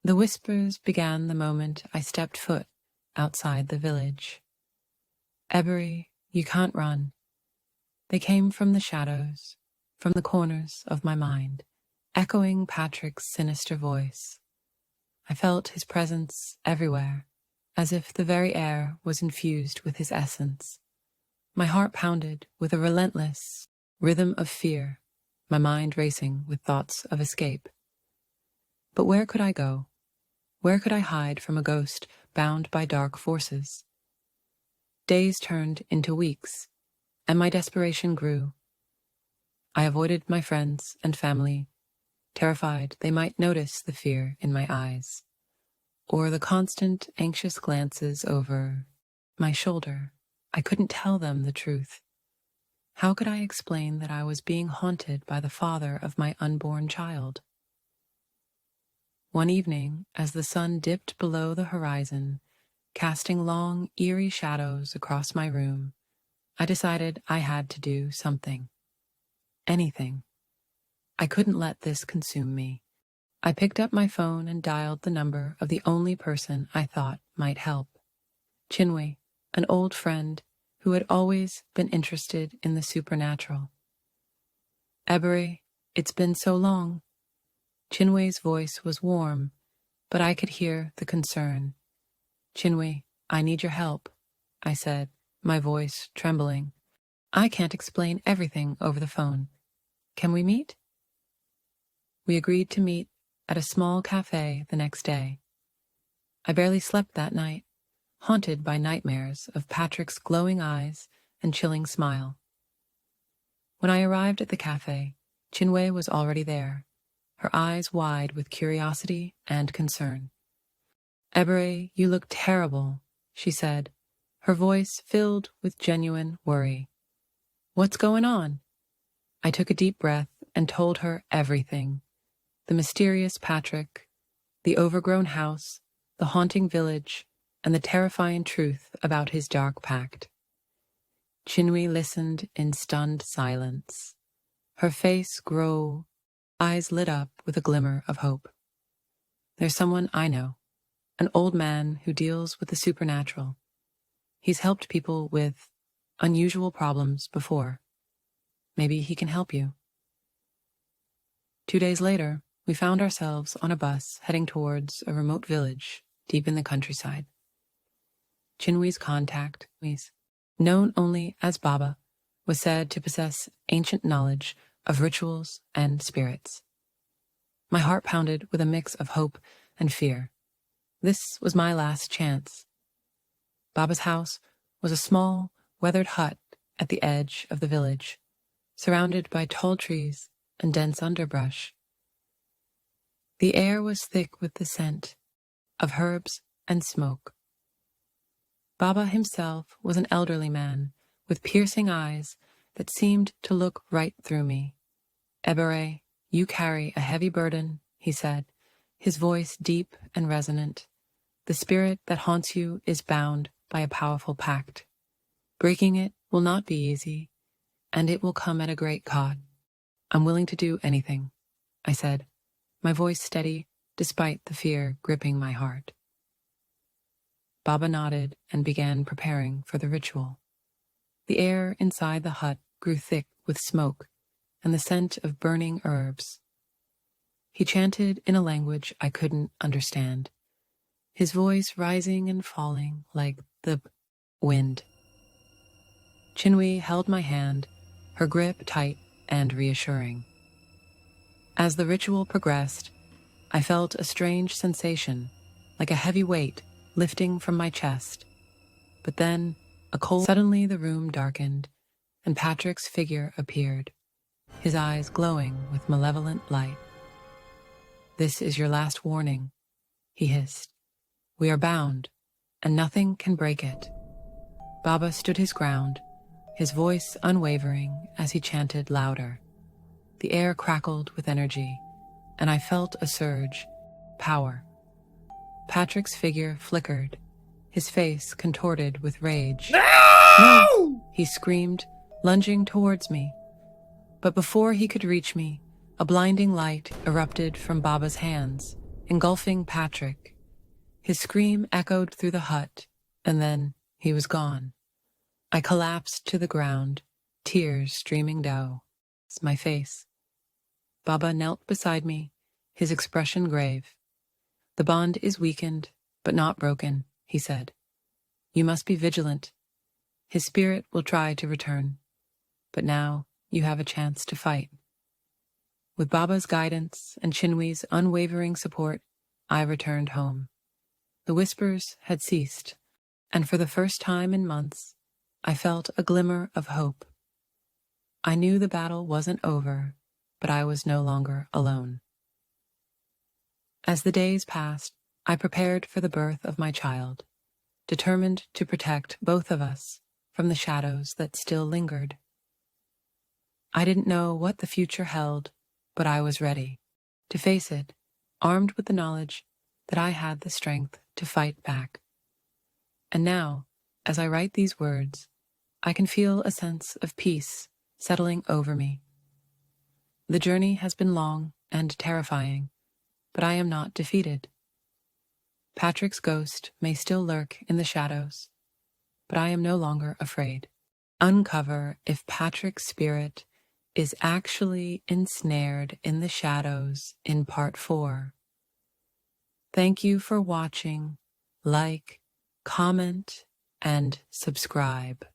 The whispers began the moment I stepped foot outside the village. Ebery, you can't run. They came from the shadows, from the corners of my mind, echoing Patrick's sinister voice. I felt his presence everywhere, as if the very air was infused with his essence. My heart pounded with a relentless rhythm of fear, my mind racing with thoughts of escape. But where could I go? Where could I hide from a ghost bound by dark forces? Days turned into weeks, and my desperation grew. I avoided my friends and family, terrified they might notice the fear in my eyes, or the constant anxious glances over my shoulder. I couldn't tell them the truth. How could I explain that I was being haunted by the father of my unborn child? One evening, as the sun dipped below the horizon, casting long, eerie shadows across my room, I decided I had to do something. Anything. I couldn't let this consume me. I picked up my phone and dialed the number of the only person I thought might help. Chinwe, an old friend who had always been interested in the supernatural. Ebery, it's been so long. Chinwe's voice was warm, but I could hear the concern. Chinwe, I need your help, I said, my voice trembling. I can't explain everything over the phone. Can we meet? We agreed to meet at a small cafe the next day. I barely slept that night, haunted by nightmares of Patrick's glowing eyes and chilling smile. When I arrived at the cafe, Chinwe was already there, her eyes wide with curiosity and concern. Ebery, you look terrible, she said, her voice filled with genuine worry. What's going on? I took a deep breath and told her everything. The mysterious Patrick, the overgrown house, the haunting village, and the terrifying truth about his dark pact. Chinwe listened in stunned silence. Her face grew, eyes lit up with a glimmer of hope. There's someone I know, an old man who deals with the supernatural. He's helped people with unusual problems before. Maybe he can help you. 2 days later, we found ourselves on a bus heading towards a remote village deep in the countryside. Chinwe's contact, known only as Baba, was said to possess ancient knowledge of rituals and spirits. My heart pounded with a mix of hope and fear. This was my last chance. Baba's house was a small, weathered hut at the edge of the village, surrounded by tall trees and dense underbrush. The air was thick with the scent of herbs and smoke. Baba himself was an elderly man with piercing eyes that seemed to look right through me. Ebery, you carry a heavy burden, he said, his voice deep and resonant. The spirit that haunts you is bound by a powerful pact. Breaking it will not be easy, and it will come at a great cost. I'm willing to do anything, I said, my voice steady despite the fear gripping my heart. Baba nodded and began preparing for the ritual. The air inside the hut grew thick with smoke and the scent of burning herbs. He chanted in a language I couldn't understand, his voice rising and falling like the wind. Chinwe held my hand, her grip tight and reassuring. As the ritual progressed, I felt a strange sensation, like a heavy weight lifting from my chest. But then, suddenly the room darkened, and Patrick's figure appeared, his eyes glowing with malevolent light. This is your last warning, he hissed. We are bound, and nothing can break it. Baba stood his ground, his voice unwavering as he chanted louder. The air crackled with energy, and I felt a surge, power. Patrick's figure flickered, his face contorted with rage. No! He screamed, lunging towards me. But before he could reach me, a blinding light erupted from Baba's hands, engulfing Patrick. His scream echoed through the hut, and then he was gone. I collapsed to the ground, tears streaming down my face. Baba knelt beside me, his expression grave. "The bond is weakened, but not broken," he said. "You must be vigilant. His spirit will try to return, but now you have a chance to fight." With Baba's guidance and Chinwee's unwavering support, I returned home. The whispers had ceased, and for the first time in months, I felt a glimmer of hope. I knew the battle wasn't over, but I was no longer alone. As the days passed, I prepared for the birth of my child, determined to protect both of us from the shadows that still lingered. I didn't know what the future held, but I was ready to face it, armed with the knowledge that I had the strength to fight back. And now, as I write these words, I can feel a sense of peace settling over me. The journey has been long and terrifying, but I am not defeated. Patrick's ghost may still lurk in the shadows, but I am no longer afraid. Uncover if Patrick's spirit is actually ensnared in the shadows in part 4. Thank you for watching. Like, comment, and subscribe.